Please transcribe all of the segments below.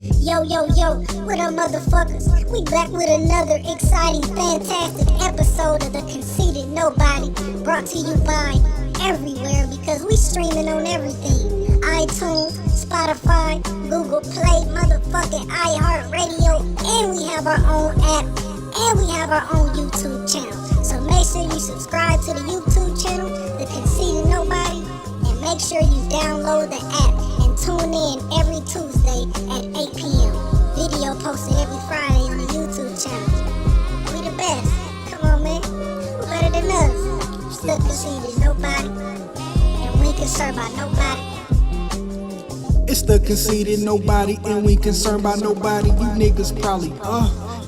Yo, yo, yo, what up, motherfuckers? We back with another exciting, fantastic episode of The Conceited Nobody, brought to you by everywhere, because we streaming on everything. iTunes, Spotify, Google Play, motherfucking iHeartRadio, and we have our own app, and we have our own YouTube channel. So make sure you subscribe to the YouTube channel, The Conceited Nobody, and make sure you download the app and tune in every Tuesday at 8 p.m. Video posted every Friday on the YouTube channel. We the best. Come on, man. Who better than us? Stuck conceited nobody, and we concerned by nobody. It's the conceited nobody, and we concerned by nobody. You niggas probably,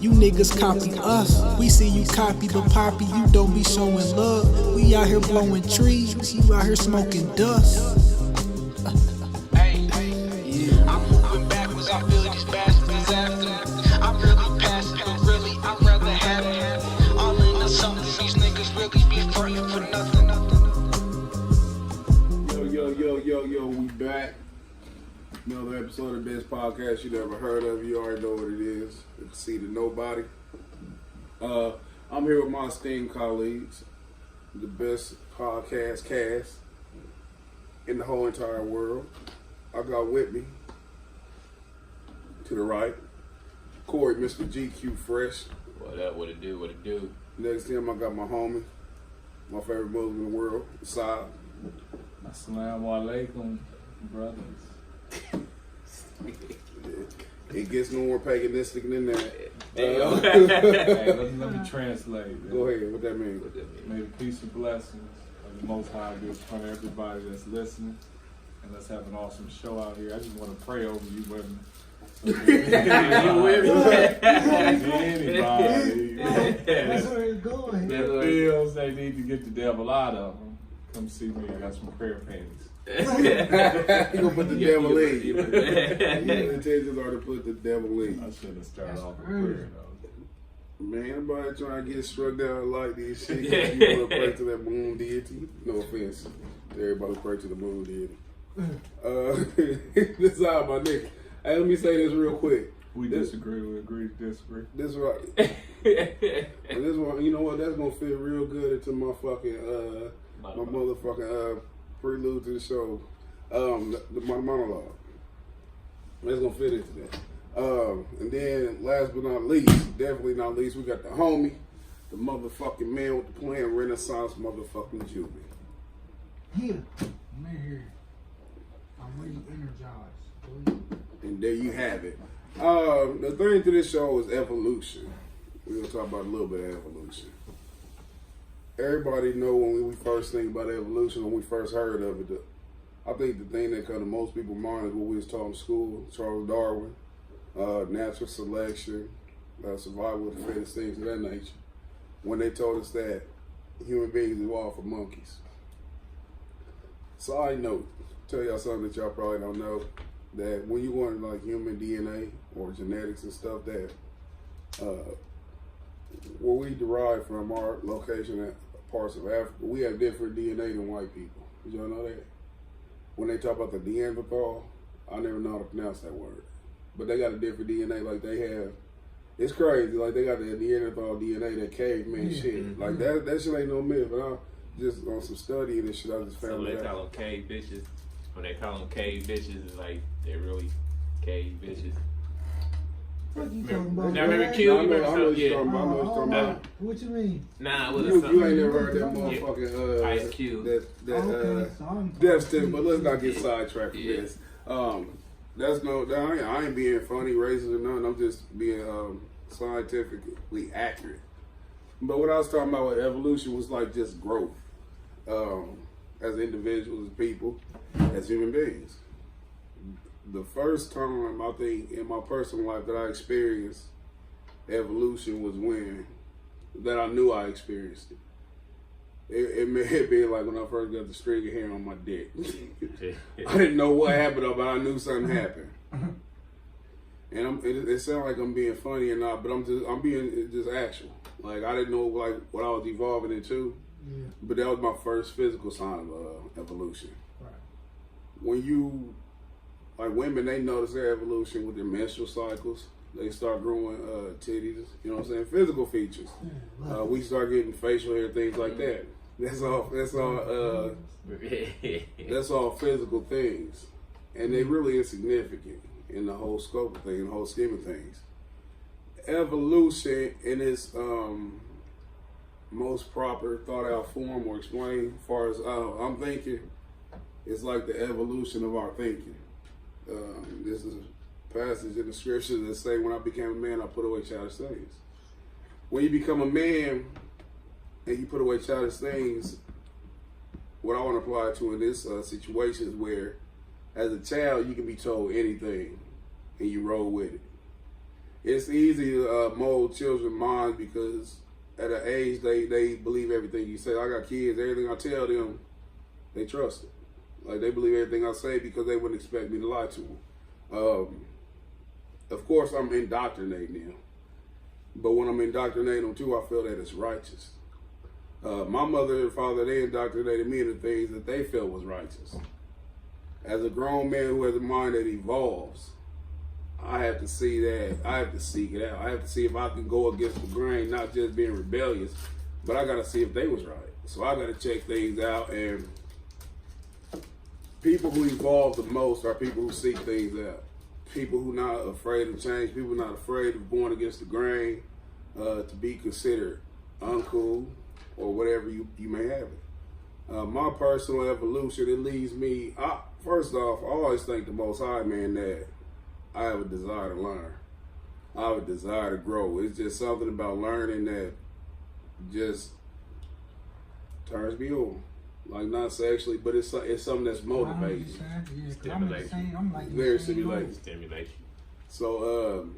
you niggas copy us. We see you copy the poppy, you don't be showing love. We out here blowing trees, you out here smoking dust. I'm moving backwards, I feel these bastards after. I'm really passive, but really I'd rather have it. All in the something, these niggas really be praying for nothing. Yo, we back. Another episode of the best podcast you never heard of. You already know what it is. The Conceited Nobody. I'm here with my esteemed colleagues. The best podcast cast in the whole entire world. I got with me, to the right, Corey, Mr. GQ Fresh. What up, what it do? Next to him, I got my homie, my favorite Muslim in the world, Saad. Assalamu alaikum, brothers. It gets no more paganistic than that. Hey, let me translate. Go ahead, what that mean? May the peace and blessings of the Most High be upon everybody that's listening. And let's have an awesome show out here. I just want to pray over you women. Anybody. That's where it's going. That feels they need to get the devil out of them. Come see me. I got some prayer panties. You gonna put the devil in. Your intentions are to put the devil in. I should have started off with prayer though. Man, everybody trying to get struck down like this shit. You want to pray to that moon deity? No offense to everybody who pray to the moon deity. This is how my nigga. Hey, let me say this real quick. We disagree. We agree to disagree. This right. And this one, you know what? That's gonna fit real good into my fucking my motherfucking prelude to the show. My monologue. That's gonna fit into that. And then last but not least, definitely not least, we got the homie, the motherfucking man with the plan, Renaissance motherfucking Juby. Here. I'm here. I'm really energized. And there you have it. The thing to this show is evolution. We're gonna talk about a little bit of evolution. Everybody know when we first think about evolution, when we first heard of it, I think the thing that comes to most people's mind is what we was taught in school, Charles Darwin, natural selection, survival of the fittest, things of that nature. When they told us that human beings evolved from monkeys. Side note, tell y'all something that y'all probably don't know, that when you go into like human DNA or genetics and stuff, that where we derive from, our location at parts of Africa, we have different DNA than white people. Did y'all know that? When they talk about the Neanderthal, I never know how to pronounce that word. But they got a different DNA, like they have. It's crazy, like they got the Neanderthal DNA, that caveman shit. Like that shit ain't no myth, but I just on some studying and shit, I just found So they out. call them cave bitches. When they call them cave bitches, it's like they're really cave bitches. What you talking about? Now remember man? Q? I know what you're talking about. I know what you're talking about. What you mean? Nah, it was You something. ain't never heard that motherfucking Ice Cube. Okay, so I'm death stick, but let's not get sidetracked from Yeah. this. That's no, I ain't being funny, racist or nothing. I'm just being scientifically accurate. But what I was talking about with evolution was like just growth, as individuals, as people, as human beings. The first time I think in my personal life that I experienced evolution was when that I knew I experienced it. It may have been like when I first got the string of hair on my dick. I didn't know what happened, but I knew something happened. And it sounds like I'm being funny or not, but I'm being just actual. Like I didn't know like what I was evolving into. Yeah. But that was my first physical sign of evolution. Right. When you like women, they notice their evolution with their menstrual cycles. They start growing titties, you know what I'm saying? Physical features. We start getting facial hair, things like that. That's all physical things. And they're really insignificant in the whole scope of things, in the whole scheme of things. Evolution in its most proper, thought out form or explained as far as I'm thinking, it's like the evolution of our thinking. This is a passage in the scriptures that say, when I became a man, I put away childish things. When you become a man and you put away childish things, what I want to apply to in this situation is where, as a child, you can be told anything and you roll with it. It's easy to mold children's minds because at an age they believe everything you say. I got kids, everything I tell them, they trust it. Like, they believe everything I say because they wouldn't expect me to lie to them. Of course, I'm indoctrinating them. But when I'm indoctrinating them too, I feel that it's righteous. My mother and father, they indoctrinated me into things that they felt was righteous. As a grown man who has a mind that evolves, I have to see that. I have to seek it out. I have to see if I can go against the grain, not just being rebellious, but I got to see if they was right. So I got to check things out. And people who evolve the most are people who seek things out. People who not afraid of change. People not afraid of going against the grain to be considered uncool or whatever you may have it. My personal evolution, it leads me, first off, I always thank the Most High, man, that I have a desire to learn. I have a desire to grow. It's just something about learning that just turns me on. Like, not sexually, but it's something that's motivating. Very stimulating. So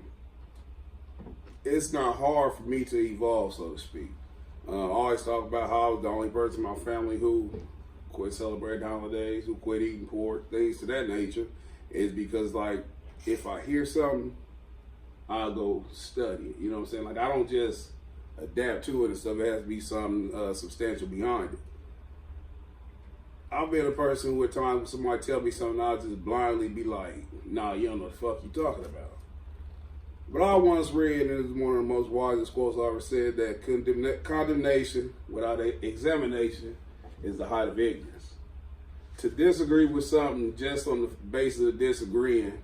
it's not hard for me to evolve, so to speak. I always talk about how I was the only person in my family who quit celebrating holidays, who quit eating pork, things to that nature, is because, like, if I hear something, I'll go study it. You know what I'm saying? Like, I don't just adapt to it and stuff. It has to be something substantial behind it. I've been a person who at times when somebody tell me something, I'll just blindly be like, nah, you don't know what the fuck you talking about. But I once read, and it's one of the most wisest quotes I ever said, that condemnation without examination is the height of ignorance. To disagree with something just on the basis of disagreeing,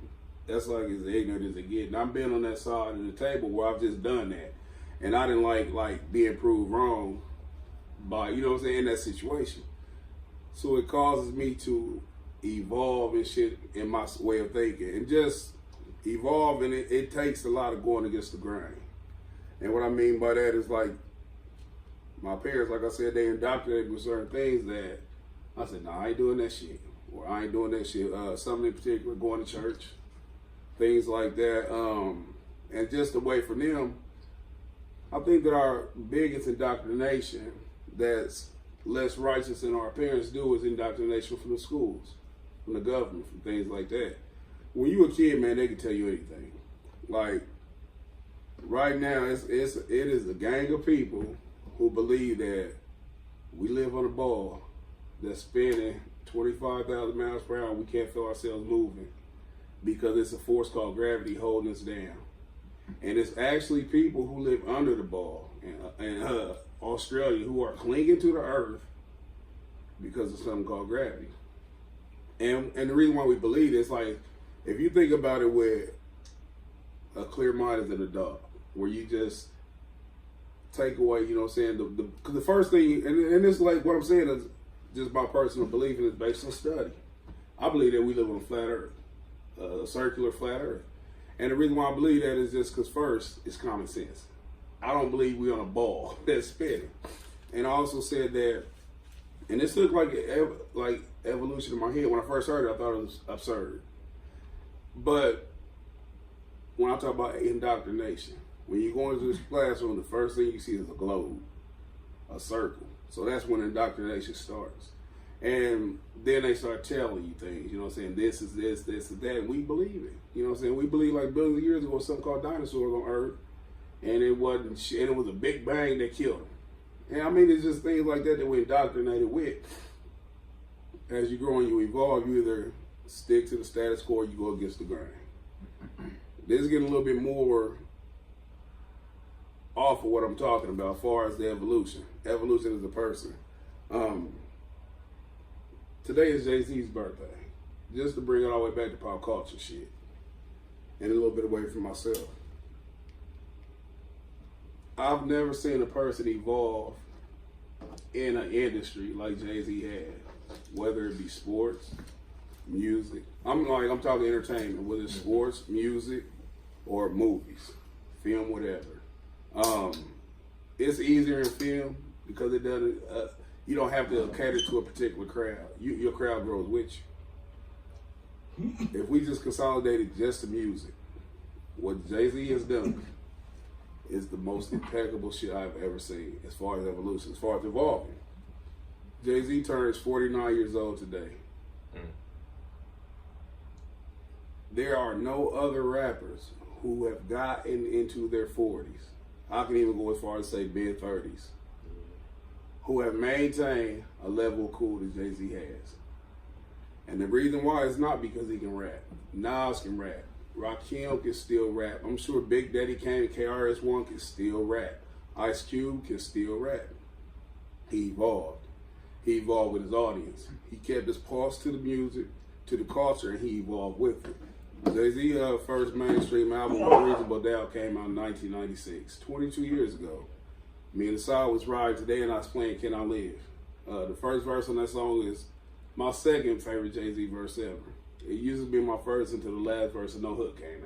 that's like as ignorant as it gets. And I've been on that side of the table where I've just done that. And I didn't like being proved wrong by, you know what I'm saying, in that situation. So it causes me to evolve and shit in my way of thinking. And just evolve, and it takes a lot of going against the grain. And what I mean by that is, like, my parents, like I said, they indoctrinated with certain things that I said, nah, I ain't doing that shit. Or I ain't doing that shit. Something in particular, going to church, things like that. And just away from them, I think that our biggest indoctrination that's less righteous than our parents do is indoctrination from the schools, from the government, from things like that. When you a kid, man, they can tell you anything. Like, right now, it is a gang of people who believe that we live on a ball that's spinning 25,000 miles per hour. We can't feel ourselves moving because it's a force called gravity holding us down. And it's actually people who live under the ball in Australia who are clinging to the earth because of something called gravity. And the reason why we believe this, like, if you think about it with a clear mind as an adult, where you just take away, you know what I'm saying, the first thing, and it's like what I'm saying is just my personal belief, and it's based on study. I believe that we live on a flat earth, a circular flat earth. And the reason why I believe that is just because first, it's common sense. I don't believe we're on a ball that's spinning. And I also said that, and this looked like evolution in my head. When I first heard it, I thought it was absurd. But when I talk about indoctrination, when you go into this classroom, the first thing you see is a globe, a circle. So that's when indoctrination starts. And then they start telling you things, you know what I'm saying? This is this, this is that, and we believe it. You know what I'm saying? We believe like billions of years ago, something called dinosaurs on Earth, and it wasn't shit, and it was a big bang that killed them. And I mean, it's just things like that that we're indoctrinated with. As you grow and you evolve, you either stick to the status quo, you go against the grain. This is getting a little bit more off of what I'm talking about as far as the evolution. Evolution is a person. Today is Jay-Z's birthday. Just to bring it all the way back to pop culture shit. And a little bit away from myself. I've never seen a person evolve in an industry like Jay-Z has. Whether it be sports, music. I'm talking entertainment, whether it's sports, music, or movies, film, whatever. It's easier in film because it doesn't. You don't have to cater to a particular crowd. Your crowd grows with you. If we just consolidated just the music, what Jay-Z has done is the most impeccable shit I've ever seen as far as evolution, as far as evolving. Jay-Z turns 49 years old today. There are no other rappers who have gotten into their 40s. I can even go as far as say mid-30s. Who have maintained a level of cool that Jay-Z has. And the reason why is not because he can rap. Nas can rap. Rakim can still rap. I'm sure Big Daddy Kane and KRS-One can still rap. Ice Cube can still rap. He evolved. He evolved with his audience. He kept his pulse to the music, to the culture, and he evolved with it. Jay-Z's first mainstream album, Unreasonable Doubt, came out in 1996, 22 years ago. Me and the song was riding today, and I was playing Can I Live. The first verse on that song is my second favorite Jay-Z verse ever. It used to be my first until the last verse and no hook came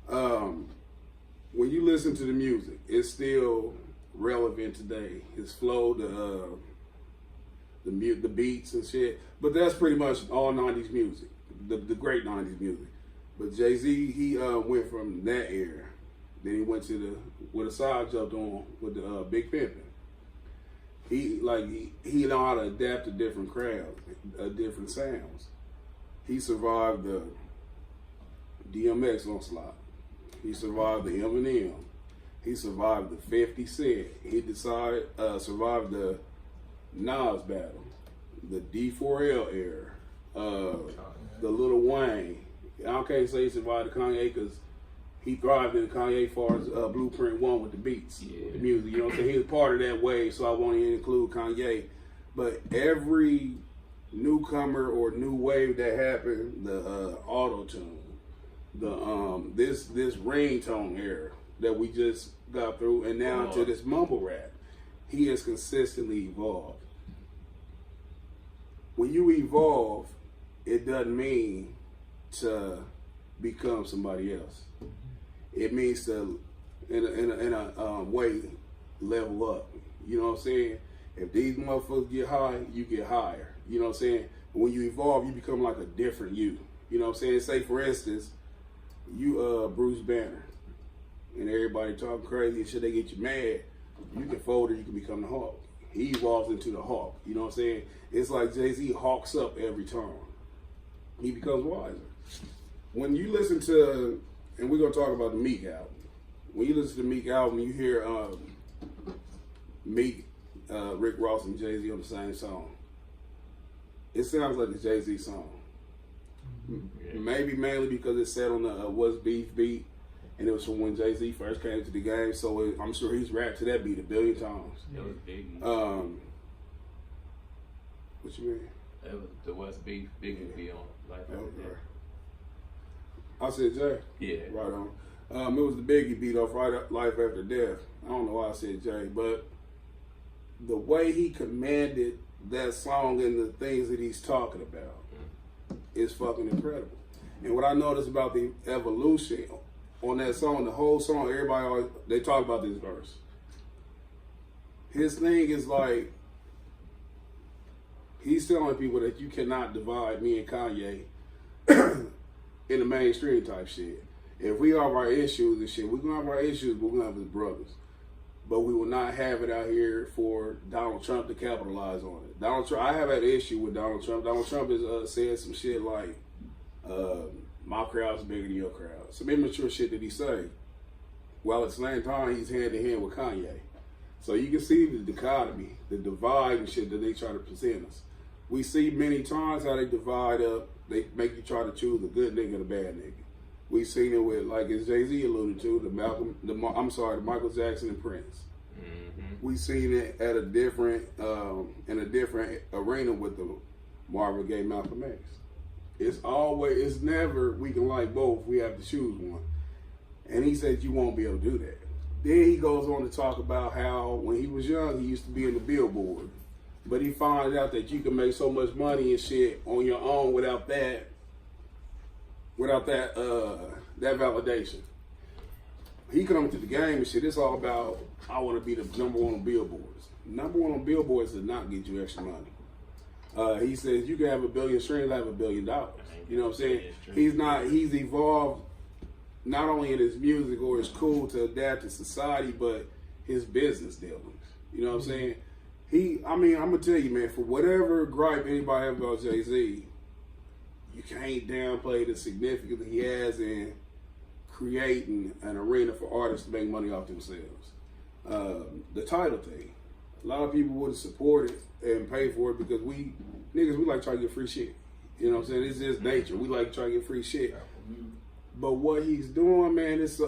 out. When you listen to the music, it's still relevant today. His flow, the beats and shit. But that's pretty much all 90s music, the great 90s music. But Jay-Z, he went from that era. Then he went to where the side jumped on with the Big Pimpin'. He know how to adapt to different crowds, different sounds. He survived the DMX onslaught. He survived the Eminem. He survived the 50 Cent. He survived the Nas battle, the D4L era, the Lil Wayne. I can't say he survived the Kanye because he thrived in Kanye far as Blueprint 1 with the beats, the music. You know what I'm saying? He was part of that wave, so I won't even include Kanye. But every newcomer or new wave that happened, the auto-tune, this ringtone era that we just got through, and now to this mumble rap, he has consistently evolved. When you evolve, it doesn't mean to become somebody else. It means to, in a way, level up. You know what I'm saying? If these motherfuckers get high, you get higher. You know what I'm saying? When you evolve, you become like a different you. You know what I'm saying? Say, for instance, you Bruce Banner, and everybody talking crazy and shit, they get you mad. You can fold or you can become the Hulk. He evolves into the Hulk. You know what I'm saying? It's like Jay-Z hawks up every time. He becomes wiser. When you listen to, and we're going to talk about the Meek album. When you listen to the Meek album, you hear Meek, Rick Ross, and Jay-Z on the same song. It sounds like a Jay-Z song. Maybe mainly because it's set on the What's Beef beat, and it was from when Jay-Z first came to the game, so I'm sure he's rapped to that beat a billion times. That was big. What you mean? That was the What's Beef, Biggie be on Life After Death. I said Jay. Yeah. Right on. It was the Biggie beat off Life After Death. I don't know why I said Jay, but the way he commanded that song and the things that he's talking about is fucking incredible. And what I noticed about the evolution on that song, the whole song, everybody always, they talk about this verse. His thing is like, he's telling people that you cannot divide me and Kanye in the mainstream type shit. If we have our issues and shit, we're gonna have our issues, but we're gonna have his brothers. But we will not have it out here for Donald Trump to capitalize on it. Donald Trump, I have had an issue with Donald Trump. Donald Trump has said some shit like, my crowd's bigger than your crowd. Some immature shit that he say. While at the same time, he's hand in hand with Kanye. So you can see the dichotomy, the divide and shit that they try to present us. We see many times how they divide up they make you try to choose the good nigga and the bad nigga. We seen it with, like as Jay-Z alluded to, the Michael Jackson and Prince. We seen it at a different, in a different arena with the Marvin Gaye, Malcolm X. It's never we can like both. We have to choose one. And he said you won't be able to do that. Then he goes on to talk about how when he was young, he used to be in the Billboard. But he found out that you can make so much money and shit on your own without that validation. He come to the game and shit, it's all about, I want to be the number one on billboards. Number one on billboards does not get you extra money. He says you can have $1 billion streams, have $1 billion. You know what I'm saying? He's evolved not only in his music or his cool to adapt to society, but his business dealings. You know what I'm saying? I'm gonna tell you, man, for whatever gripe anybody has about Jay-Z, you can't downplay the significance he has in creating an arena for artists to make money off themselves. The title thing, a lot of people wouldn't support it and pay for it because we like trying to get free shit. You know what I'm saying? It's just nature. We like trying to get free shit. But what he's doing, man, it's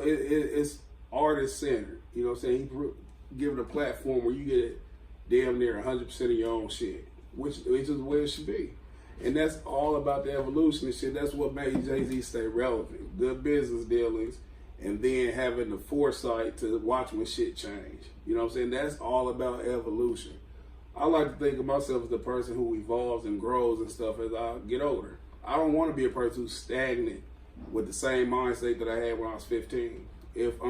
artist centered. You know what I'm saying? He's giving a platform where you get damn near 100% of your own shit, which is the way it should be. And that's all about the evolution and shit. That's what made Jay-Z stay relevant. Good business dealings, and then having the foresight to watch when shit change. You know what I'm saying? That's all about evolution. I like to think of myself as the person who evolves and grows and stuff as I get older. I don't want to be a person who's stagnant with the same mindset that I had when I was 15. If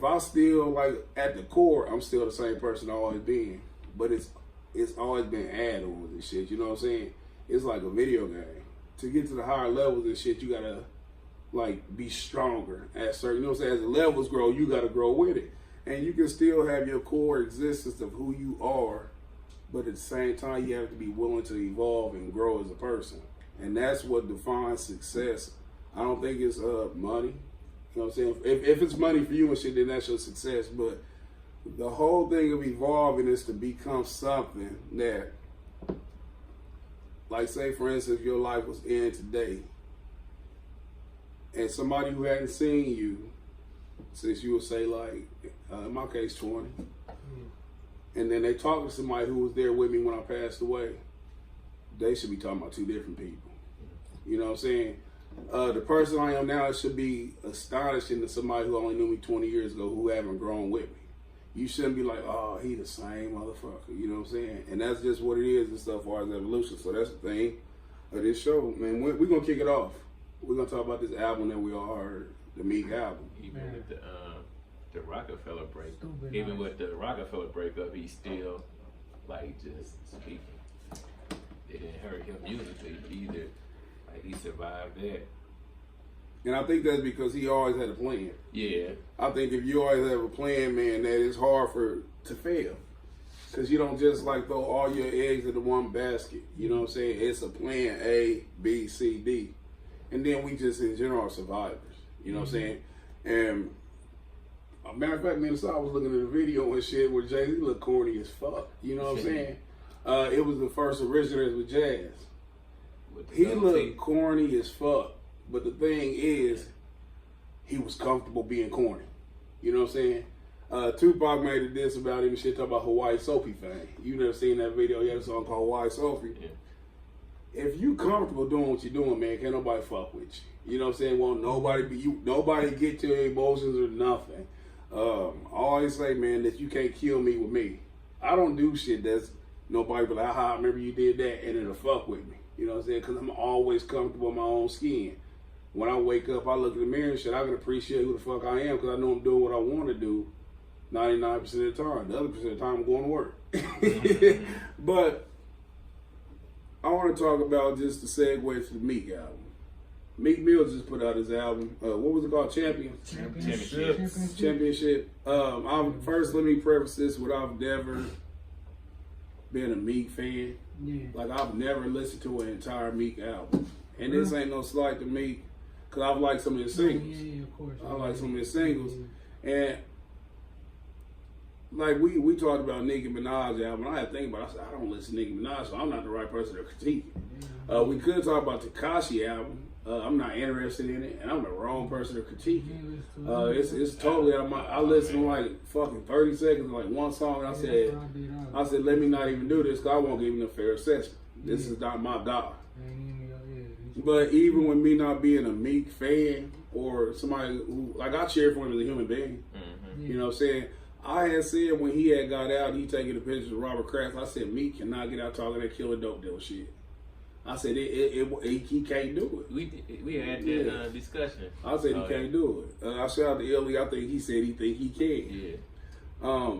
I still, like, at the core, I'm still the same person I've always been. But it's always been add-ons and shit, you know what I'm saying? It's like a video game. To get to the higher levels and shit, you gotta, like, be stronger at certain, you know what I'm saying? As the levels grow, you gotta grow with it. And you can still have your core existence of who you are, but at the same time, you have to be willing to evolve and grow as a person. And that's what defines success. I don't think it's money. You know what I'm saying? If it's money for you and shit, then that's your success. But the whole thing of evolving is to become something that, like, say for instance, if your life was in today, and somebody who hadn't seen you since you would say, like, in my case, 20, and then they talk to somebody who was there with me when I passed away, they should be talking about two different people. You know what I'm saying? The person I am now should be astonishing to somebody who only knew me 20 years ago who haven't grown with me. You shouldn't be like, oh, he the same motherfucker. You know what I'm saying? And that's just what it is and stuff as far as evolution. So that's the thing of this show, man. We're going to kick it off. We're going to talk about this album that we all heard, the Meek album. Even with the Rockefeller breakup, even with the Rockefeller breakup, he's still, like, just speaking. It didn't hurt him musically either. Like, he survived that. And I think that's because he always had a plan. Yeah. I think if you always have a plan, man, that it's hard to fail. Because you don't just, like, throw all your eggs into one basket. You know what I'm saying? It's a plan A, B, C, D. And then we just, in general, are survivors. You know what I'm saying? And a matter of fact, man, so I was looking at a video and shit where Jay-Z looked corny as fuck. You know what I'm saying? It was the first originators with Jazz. He looked corny as fuck. But the thing is, he was comfortable being corny. You know what I'm saying? Tupac made a diss about him and shit, talking about Hawaii Sophie fame. You never seen that video? He had a song called Hawaii Sophie. Yeah. If you comfortable doing what you're doing, man, can't nobody fuck with you. You know what I'm saying? Won't nobody get to your emotions or nothing. I always say, man, that you can't kill me with me. I don't do shit that's nobody be like, aha, I remember you did that, and it'll fuck with me. You know what I'm saying? Because I'm always comfortable in my own skin. When I wake up, I look in the mirror and shit, I can appreciate who the fuck I am because I know I'm doing what I want to do 99% of the time. The other percent of the time, I'm going to work. But I want to talk about just the segue to the Meek album. Meek Mill just put out his album. What was it called? Championship. First, let me preface this with I've never been a Meek fan. Yeah. Like, I've never listened to an entire Meek album. And this ain't no slight to Meek. Cause I've liked some of his singles. Yeah, of course. I like some of his singles. And like we talked about Nicki Minaj album, I had to think about it. I said, I don't listen to Nicki Minaj, so I'm not the right person to critique it. We could talk about the Tekashi album. I'm not interested in it, and I'm the wrong person to critique it. It's totally out of my. I listened to like fucking 30 seconds of like one song, and I said, let me not even do this, cause I won't give him a fair assessment. This is not my dog. But even with me not being a Meek fan or somebody who, like, I cheer for him as a human being, you know what I'm saying? I had said when he had got out, he taking the pictures of Robert Kraft, I said, Meek cannot get out talking that killer dope deal shit. I said, he can't do it. We had that discussion. I said he can't do it. I shout out to Illy, I think he said he think he can. Yeah.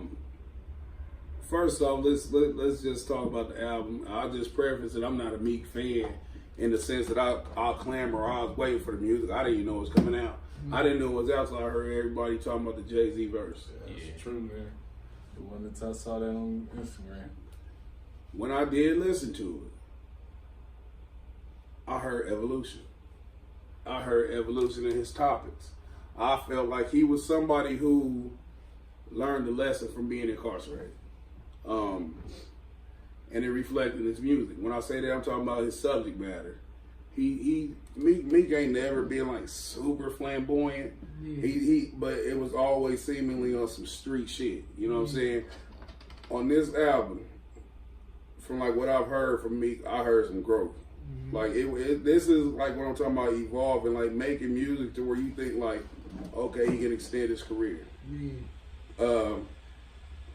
First off, let's just talk about the album. I'll just preface that I'm not a Meek fan in the sense that I'll clamor, I was waiting for the music. I didn't even know it was coming out. I didn't know it was out, so I heard everybody talking about the Jay-Z verse. That's true, man. The one that I saw that on Instagram. When I did listen to it, I heard evolution. I heard evolution in his topics. I felt like he was somebody who learned the lesson from being incarcerated. And it reflected in his music. When I say that, I'm talking about his subject matter. Meek ain't never been like super flamboyant. But it was always seemingly on some street shit. You know what I'm saying? On this album, from like what I've heard from Meek, I heard some growth. Like this is like what I'm talking about, evolving, like making music to where you think like, okay, he can extend his career.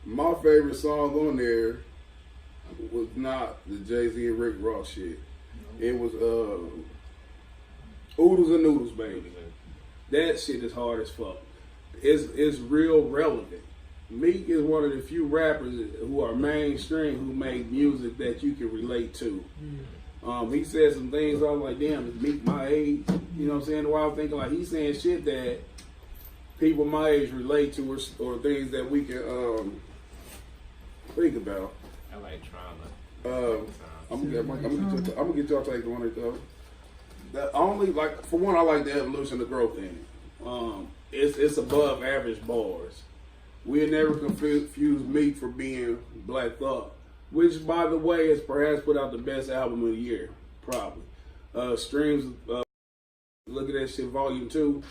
My favorite song on there was not the Jay-Z and Rick Ross shit. It was Oodles and Noodles, baby. That shit is hard as fuck. It's real relevant. Meek is one of the few rappers who are mainstream who make music that you can relate to. He said some things, I was like, damn, is Meek my age? You know what I'm saying? While I'm thinking like he's saying shit that people my age relate to or things that we can think about. I like Trauma. I'm gonna get y'all take on it though. The only, like, for one, I like the evolution of growth in it. It's above average bars. We'll never confuse Meek for being Black Thought, which, by the way, has perhaps put out the best album of the year, probably. Streams, look at that shit, Volume 2.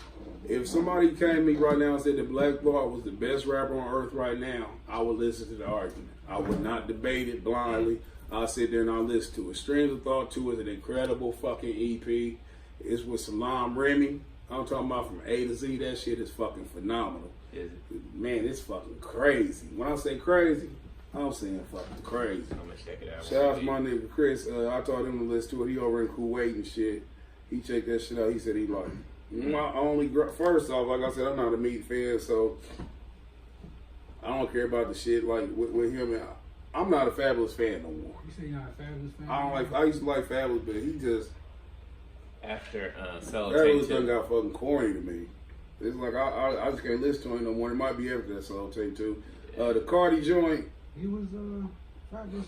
If somebody came to me right now and said that Black Thought was the best rapper on earth right now, I would listen to the argument. I would not debate it blindly. I'll sit there and I'll listen to it. Streams of Thought 2 is an incredible fucking EP. It's with Salam Remy. I'm talking about from A to Z. That shit is fucking phenomenal. Is it? Man, it's fucking crazy. When I say crazy, I'm saying fucking crazy. I'm gonna check it out. Shout out to my nigga Chris. I told him to listen to it. He over in Kuwait and shit. He checked that shit out. He said he liked it. My only, first off, like I said, I'm not a Meek fan, so I don't care about the shit like with him. I'm not a Fabulous fan no more. You say you're not a Fabulous fan? I used to like Fabulous, but he just after Fabulous done got fucking corny to me. It's like I just can't listen to him no more. It might be after that Soul Tape too. The Cardi joint. He was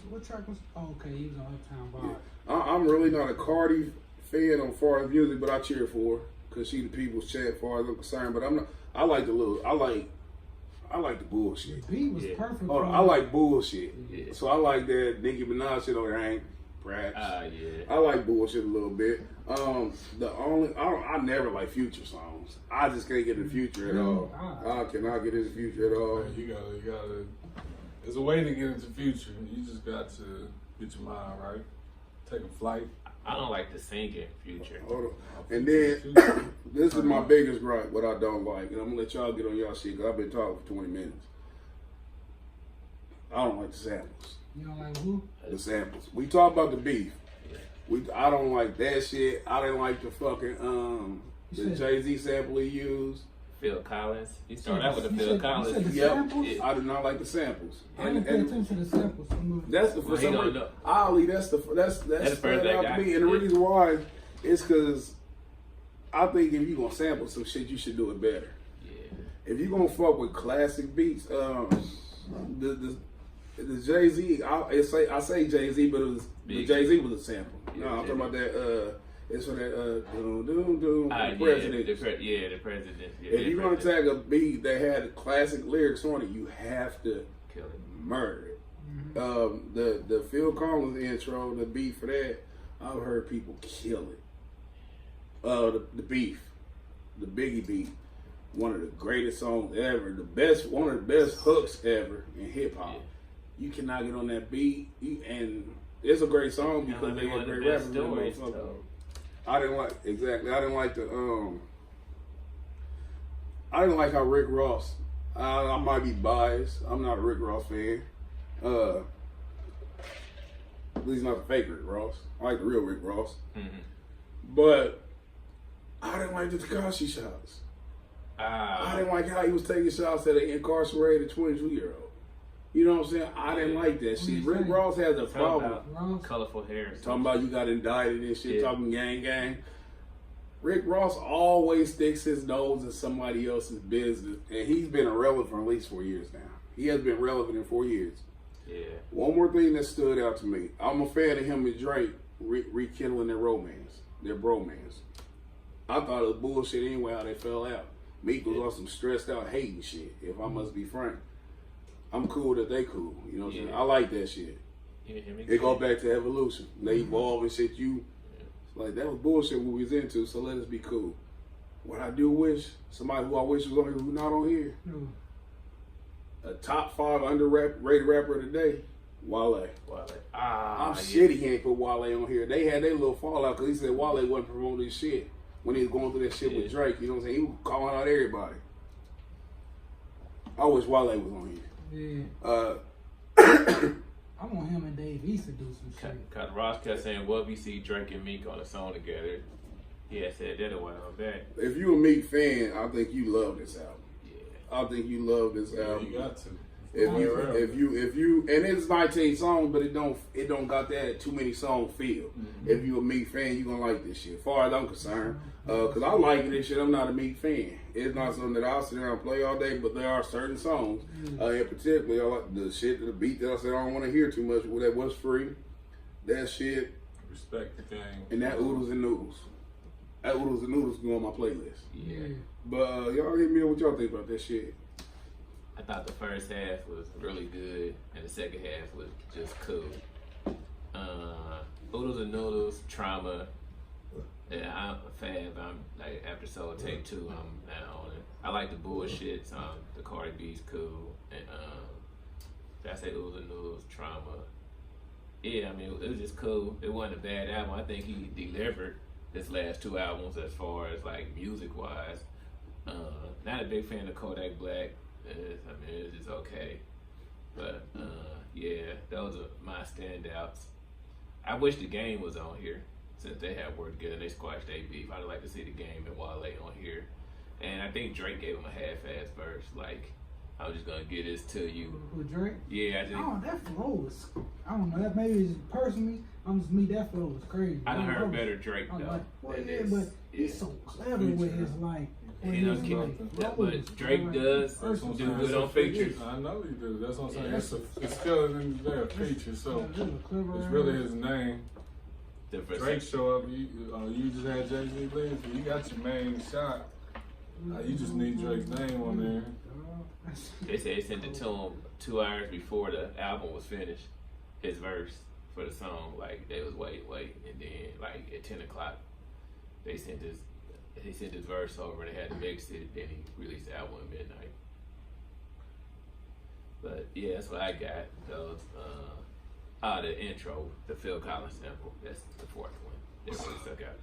what track was? Oh, okay, he was on Uptown Vibe. Yeah. I'm really not a Cardi fan on far as music, but I cheer for her because she the people's champ, as far as I'm concerned. But I'm not. I like the bullshit. The beat was perfect. Oh, I like bullshit. Yeah. So I like that Nicki Minaj shit on there, ain't perhaps. Yeah. I like bullshit a little bit. I never like Future songs. I just can't get into Future at all. I cannot get into Future at all. Man, you gotta. There's a way to get into Future. You just got to get your mind right. Take a flight. I don't like the singing Future. Hold on. And then this is my biggest gripe. What I don't like, and I'm gonna let y'all get on y'all shit because I've been talking for 20 minutes. I don't like the samples. You don't like who? The samples. We talk about the beef. I don't like that shit. I didn't like the fucking the Jay-Z sample he used. Phil Collins. He started out with the Phil Collins. Yep. I did not like the samples. I didn't pay attention to the samples. That's the for some reason. Ollie, that's the first out to me. And the reason why is because I think if you gonna sample some shit, you should do it better. Yeah. If you gonna fuck with classic beats, the Jay-Z, I say Jay-Z, but it was the Jay-Z was a sample. No, I'm talking about that. It's for that the president. The president. Yeah, if you're gonna tag a beat that had classic lyrics on it, you have to kill it, murder it. The Phil Collins intro, the beat for that, I've heard people kill it. The beef, the Biggie beat, one of the greatest songs ever, one of the best hooks ever in hip hop. You cannot get on that beat, and it's a great song because they had great rappers. I didn't like I didn't like how Rick Ross. I might be biased. I'm not a Rick Ross fan. At least not the fake Rick Ross. I like the real Rick Ross. But I didn't like the Tekashi shots. I didn't like how he was taking shots at an incarcerated 22-year-old. You know what I'm saying? I didn't like that shit. Rick Ross has a problem. Colorful hair. Talking about you got indicted and shit, talking gang. Rick Ross always sticks his nose in somebody else's business, and he's been irrelevant for at least 4 years now. He has been relevant in 4 years. Yeah. One more thing that stood out to me. I'm a fan of him and Drake rekindling their romance, their bromance. I thought it was bullshit anyway how they fell out. Meek was on some stressed out hating shit, if I must be frank. I'm cool that they cool. You know what I'm saying? I like that shit. It go back to evolution. They evolve and shit. Like, that was bullshit we was into, so let us be cool. What I do wish, somebody who I wish was on here who's not on here. A top 5 underrated rapper of the day, Wale. I'm shit he ain't put Wale on here. They had their little fallout because he said Wale wasn't promoting his shit when he was going through that shit with Drake. You know what I'm saying? He was calling out everybody. I wish Wale was on here. I want him and Dave East to do some shit. Cause Ross kept saying, "What we see Drake and Meek on a song together." He had said that a while back. If you a Meek fan, I think you love this album. Yeah. I think you love this album. You got to. If you, and it's 19 songs, but it don't got that too many song feel. If you a Meek fan, you gonna like this shit. As far as I'm concerned, cause I like this shit. I'm not a Meek fan. It's not something that I'll sit there and play all day, but there are certain songs, in particular, I like the shit, the beat that I said I don't want to hear too much. That was free. That shit. Respect the game. And that Oodles and Noodles. That Oodles and Noodles go on my playlist. Yeah. But y'all hit me up what y'all think about that shit. I thought the first half was really good, and the second half was just cool. Oodles and Noodles, Trauma, and I'm a fan. I'm like after Soul Take 2, I'm now on it. I like the bullshit song. The Cardi B's cool, and did I say Oodles and Noodles, Trauma? Yeah, I mean it was just cool. It wasn't a bad album. I think he delivered his last 2 albums as far as like music wise. Not a big fan of Kodak Black. I mean, it's just okay. But, yeah, those are my standouts. I wish the Game was on here since they have worked together and they squashed their beef. I'd like to see the Game and Wale on here. And I think Drake gave him a half-ass verse. Like, I'm just going to get this to you. With Drake? Yeah, I just... Oh, that flow was... I don't know. That maybe it's personally, I'm just me. That flow was crazy. I done heard better Drake, though. Like, well, yeah, but he's so clever with his, like... He don't keep that, but Drake does do good on features. I know he do. That's what I'm saying. It's still in there, feature. So it's really his name. Drake show up. You just had Jay-Z leave. You got your main shot. You just need Drake's name on there. They said they sent it to him 2 hours before the album was finished. His verse for the song, like they was wait, and then like at 10 o'clock, they sent his verse over and they had to mix it. Then he released the album at midnight. But yeah, that's what I got. Those the intro, the Phil Collins sample. That's the 4th one. It really stuck out.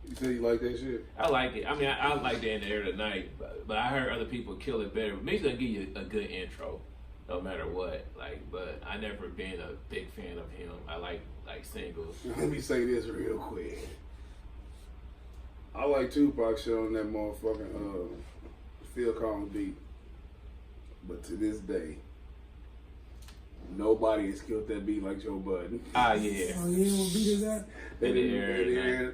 You said you like that shit? I like it. I mean, I like that in the air tonight, but I heard other people kill it better. Me's gonna give you a good intro, no matter what. Like, but I never been a big fan of him. I like singles. Let me say this real quick. I like Tupac showing that motherfucking Phil Collins beat, but to this day, nobody has killed that beat like Joe Budden. Ah, yeah. Oh, yeah, what beat is that?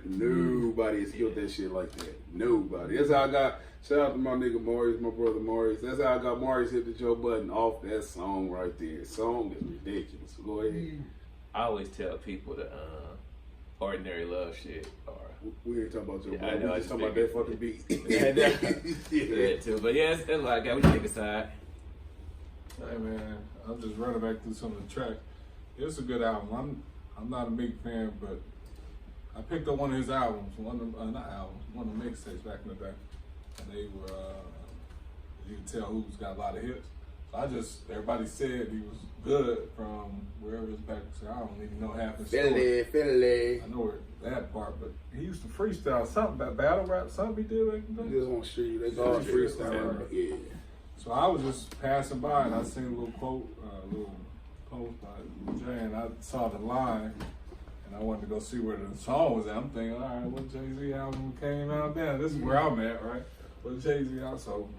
Nobody has killed that shit like that. Nobody. That's how I got, shout out to my nigga Maurice, my brother Maurice. That's how I got Maurice hit the Joe Budden off that song right there. Song is ridiculous. Go ahead. I always tell people the Ordinary Love shit. We ain't talking about Joe Budden. I know, We just talking about that fucking beat. Yeah, too. But yeah, that's what I got. We take a side. Hey man, I'm just running back through some of the tracks. It's a good album. I'm not a big fan, but I picked up one of his albums, one of the mixtapes back in the day, and they were you could tell who's got a lot of hits. So everybody said he was good from wherever his back. So I don't even know half his story. Philly. I know that part, but he used to freestyle something about battle rap, something he did back in the day. He just on the street. They call it freestyle. Yeah. So I was just passing by and I seen a little quote, a little post by Jay, and I saw the line, and I wanted to go see where the song was at. I'm thinking, all right, what Jay-Z album came out then? This is where I'm at, right? What Jay-Z album? So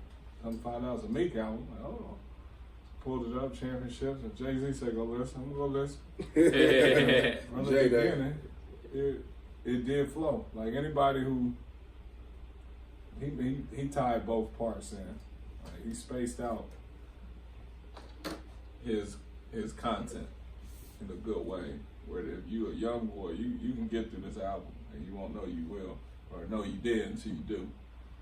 come find out it's a Meek album. I'm like, oh. Pulled it up, championships, and Jay-Z said, go listen. I'm gonna go listen. From the beginning, it did flow. Like anybody who, he tied both parts in. Like, he spaced out his content in a good way, where if you a young boy, you can get through this album, and you won't know you will, or know you did until you do.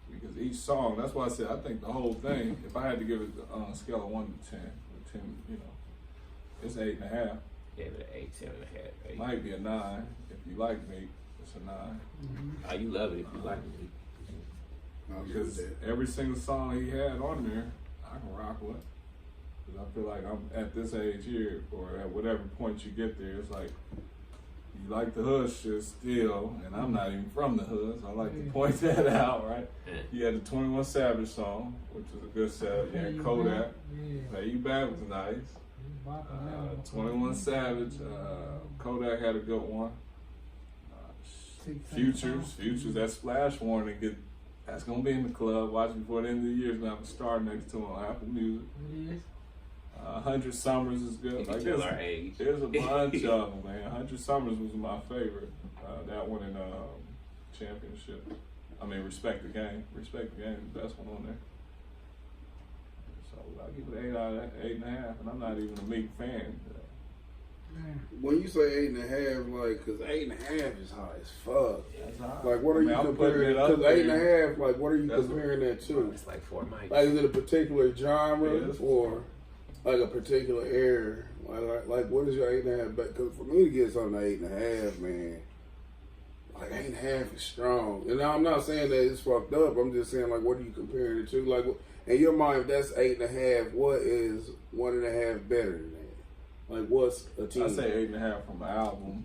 Because each song, that's why I said I think the whole thing, if I had to give it on a scale of 1 to 10, or 10, you know, it's 8.5. Yeah, but 8, 7.5. 8. Might be a 9. If you like me, it's a 9. Oh, you love it if you like me. Because every single song he had on there, I can rock with. Because I feel like I'm at this age here, or at whatever point you get there, it's like, you like the hood shit still, and I'm not even from the hood, so I like to point that out, right? You had the 21 Savage song, which was a good set. You had Kodak. Pay You Back was nice. 21 Savage. Kodak had a good one. Futures, that splash warning, that's going to be in the club. Watch before the end of the year. It's going to have a star next to it on Apple Music. 100 Summers is good. Like Tell our age. There's a bunch of them, man. 100 Summers was my favorite. That one in Championship. I mean, Respect the Game. Respect the Game is the best one on there. So I give it 8 out of 8.5, and I'm not even a Meek fan. When you say 8.5, like, cause 8.5 is high as fuck. That's high. Like, what are you comparing? Because 8.5, like, what are you comparing that to? It's like 4 mics. Like, is it a particular genre or like a particular era? Like, what is your 8.5? Because for me to get something to 8.5, man, like 8.5 is strong. And I'm not saying that it's fucked up. I'm just saying, like, what are you comparing it to? Like, in your mind, if that's 8.5, what is 1.5 better than that? Like, what's a 10? I say 8.5 from the album.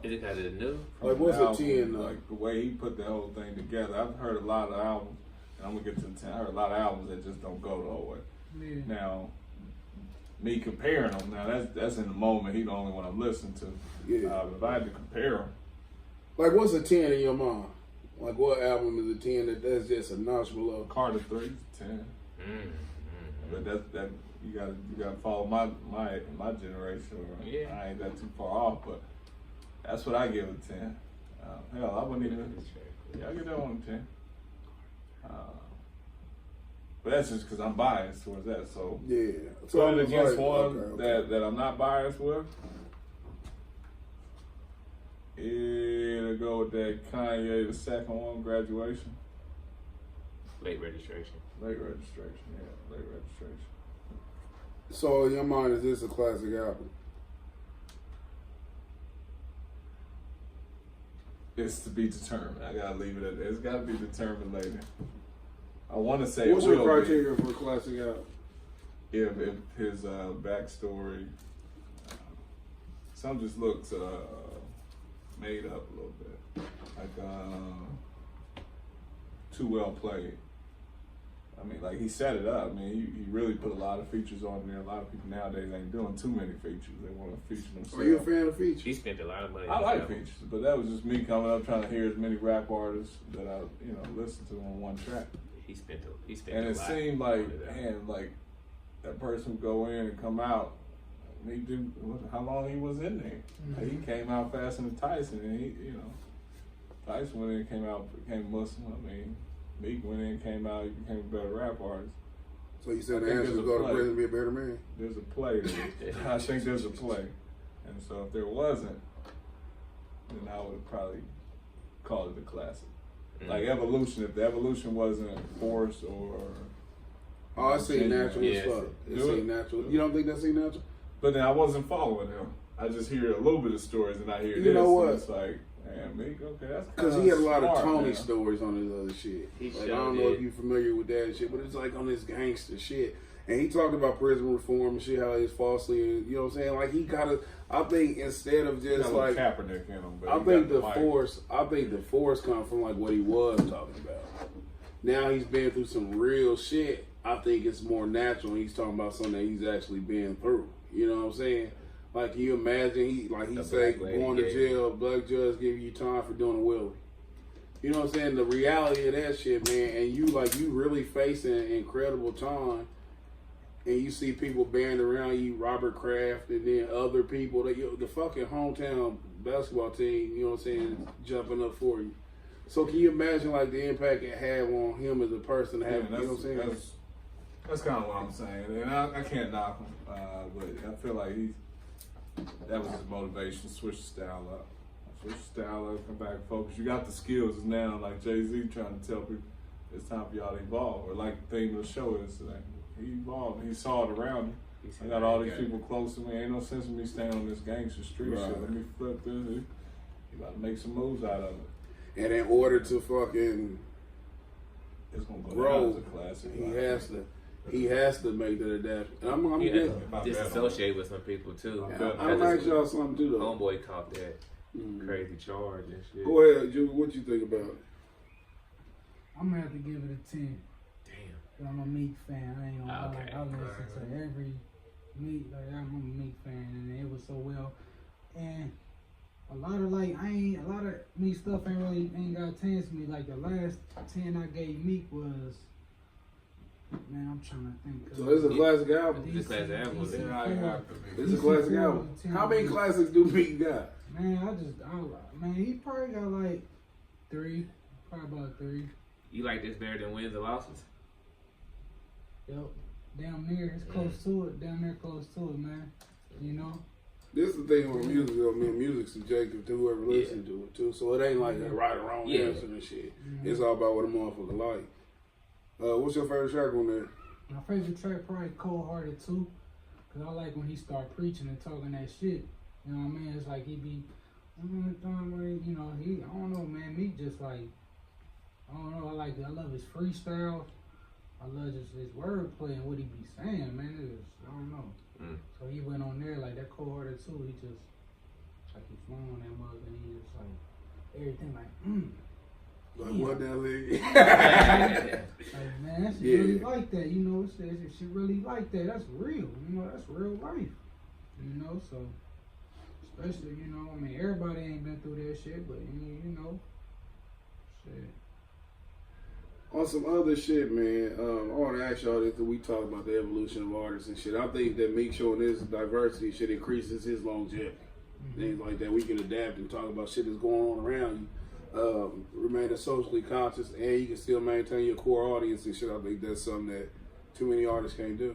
Is it kind of new? Like, what's a 10? Like, the way he put the whole thing together. I've heard a lot of albums, and I'm going to get to the 10. I heard a lot of albums that just don't go the whole way. Yeah. Now, me comparing them, now that's in the moment. He the only one I'm listening to. Yeah. But if I had to compare them. Like, what's a 10 in your mind? Like, what album is a 10 that's just a notch below? Carter 3, 10. But that you gotta follow my generation. Or I ain't that too far off, but that's what I give it 10. Hell, I wouldn't even. Yeah, I give that one a 10. But that's just because I'm biased towards that. So yeah. So put it against one that I'm not biased with. It'll go with that Kanye, the second one, Graduation. Late registration. Late registration. So in your mind, is this a classic album? It's to be determined. I gotta leave it at that. It's gotta be determined later. I want to say what's your criteria for a classic album? If his backstory, some just looks made up a little bit, like too well played. I mean, like he set it up. I mean, he really put a lot of features on there. A lot of people nowadays ain't doing too many features. They want to feature themselves. Are you a fan of features? He spent a lot of money. I like features, but that was just me coming up trying to hear as many rap artists that I listen to on one track. He spent and it seemed like, man, like that person would go in and come out. He do how long he was in there. Like, he came out faster than Tyson, and Tyson went in and came out, became Muslim. I mean, Meek went in and came out, he became a better rap artist. So you said the answer is go to prison and be a better man? There's a play there. I think there's a play. And so if there wasn't, then I would probably call it a classic. Like Evolution, if the Evolution wasn't forced or... Oh, I see natural as fuck. It seemed natural. You don't think that seemed natural? But then I wasn't following him. I just hear a little bit of stories and I hear this. You know what? And it's like, Man, Meek, okay, that's Because he had a lot of smart, Tony man. stories on his other shit. He Like, I sure don't know if did. you're familiar with that shit, but it's like on this gangster shit. And he talked about prison reform and shit, how he's falsely, you know what I'm saying? Like, he gotta, I think instead of Got a just little like, Kaepernick in him, but I he think got the mic. force comes from like what he was talking about. Now he's been through some real shit. I think it's more natural when he's talking about something that he's actually been through. You know what I'm saying? Like, can you imagine he The say black lady going to gave jail, black judge give you time for doing a will. You know what I'm saying? The reality of that shit, man, and you really facing an incredible time, and you see people band around you, Robert Kraft, and then other people that the fucking hometown basketball team, you know what I'm saying, jumping up for you. So can you imagine like the impact it had on him as a person to have, you know what I'm saying? That's kind of what I'm saying, and I can't knock him, but I feel like that was his motivation. Switch the style up. Come back, focus. You got the skills now, like Jay-Z trying to tell people it's time for y'all to evolve. Or like the theme of the show is today. He evolved. He saw it around him. I got all these people close to me. Ain't no sense in me staying on this gangster street shit. Let me flip this. You got to make some moves out of it. And in order to fucking It's gonna go grow, down as a classic. he has to make that adaptation. And I'm Yeah, good. disassociate with some people too. I'm gonna ask y'all something too though. Homeboy caught that crazy charge and shit. Go ahead, Julie. What you think about it? I'm gonna have to give it a 10. Damn. But I'm a Meek fan. I ain't gonna lie. Okay. I listen to every Meek. Like, I'm a Meek fan, and it was so well. And a lot of Meek stuff ain't got 10s to me. Like the last 10 I gave Meek was, man, I'm trying to think. So this is a classic album. It's a classic album. DC Yeah, I have to be. This is a classic album. How many classics do Meek got? Man, he probably got like 3, probably about 3. You like this better than wins and losses? Yep, damn near. It's close to it. Damn near close to it, man. You know. This is the thing with music. I mean, music's subjective to whoever listens to it too. So it ain't like a right or wrong answer and shit. It's all about what a motherfucker like. What's your favorite track on there? My favorite track probably Cold Hearted too, cause I like when he start preaching and talking that shit. You know what I mean? It's like he be, you know, I don't know, man. Me just like, I don't know. I love his freestyle. I love just his wordplay and what he be saying, man. I don't know. So he went on there like that Cold Hearted too. He just like he flowing on that mug and he just like everything like. Like what that nigga? Like, man, that shit really like that, you know. It says if she really like that, that's real, you know. That's real life, you know. So especially, you know, I mean, everybody ain't been through that shit, but you know, shit. On some other shit, man, I want to ask y'all this, we talk about the evolution of artists and shit. I think that Meek showing this diversity shit increases his longevity. Things like that. We can adapt and talk about shit that's going on around you. Remain socially conscious, and you can still maintain your core audience and shit. I think that's something that too many artists can't do.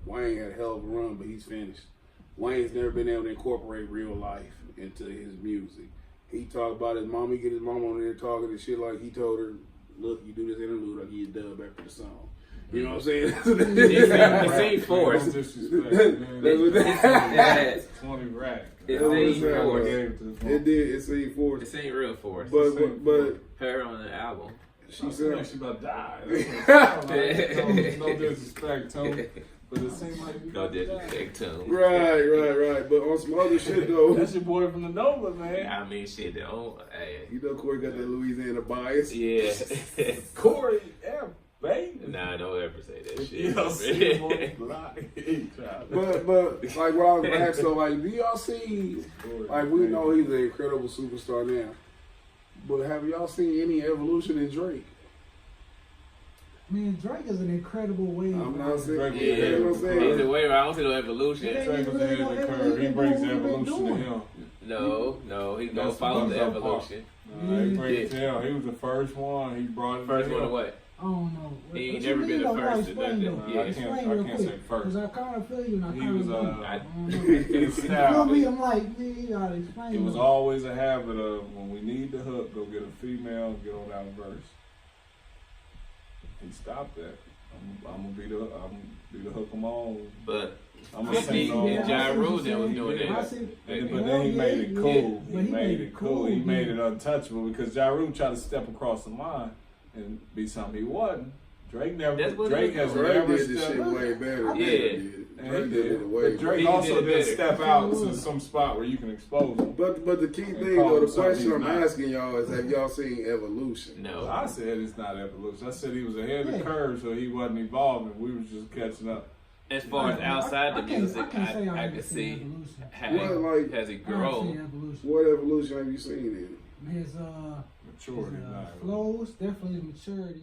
Wayne had a hell of a run, but he's finished. Wayne's never been able to incorporate real life into his music. He talked about his mom. He get his mom on there talking and shit like he told her, "Look, you do this interlude, I'll give you a dub after the song." You know what I'm saying? It seemed forced. Don't disrespect, man. That's 20 rack. It seemed forced. It did. It seemed forced. It seemed real forced. But her on the album. she She said, she about to die. No disrespect, Tony. But it seemed like you No about to die. disrespect to him. right. But on some other shit though, That's your boy from the Nova, man. I mean, shit. Hey. you know, Corey got that Louisiana bias. Yeah. Corey F. Baby. Nah, don't ever say that shit. You know, see, boy, But like what I was asking, so like, do y'all see? Like we know he's an incredible superstar now, but have y'all seen any evolution in Drake? Man, Drake is an incredible wave. I'm not saying. Drake was You know what I'm He's saying? a way I don't see no evolution. Yeah. Drake was ahead of the curve. He brings the evolution to him. No, he's gonna That's follow the our part. evolution. He brings it to him. He was the first one. He brought it First to one him. of what? I don't know. He ain't What never you been mean, the though? first to Explain, do though. that. Yeah. Explain I real can't quick, say first. because I kind of feel you and I He kind was, of don't. I- I don't know. His You feel style. me? I'm like, man, you gotta explain. It was though. always a habit of when we need the hook, go get a female, get on that verse. He stopped that. I'm gonna be the hook 'em on. But I'm gonna sing no And Ja Rule that was doing Yeah. that. But then he made it cool. But He made it cool. He made it untouchable because Ja Rule tried to step across the line and be something he wasn't. Drake never. That's what Drake has Drake never did this shit stepped. way better. than Yeah. Drake did. And Drake he did it did. way But Drake He also did did better. step out to some spot where you can expose him. But the key And thing, call though, the him something question he's I'm not. asking y'all is, have y'all seen Evolution? No. I said it's not evolution. I said he was ahead of the Yeah. curve, so he wasn't evolving. We was just catching up. As far as outside the music, I can't say I haven't could seen see Evolution. how What, like- has it I haven't seen grown. Evolution. What Evolution have you seen in? His Maturity, not flows, definitely his maturity.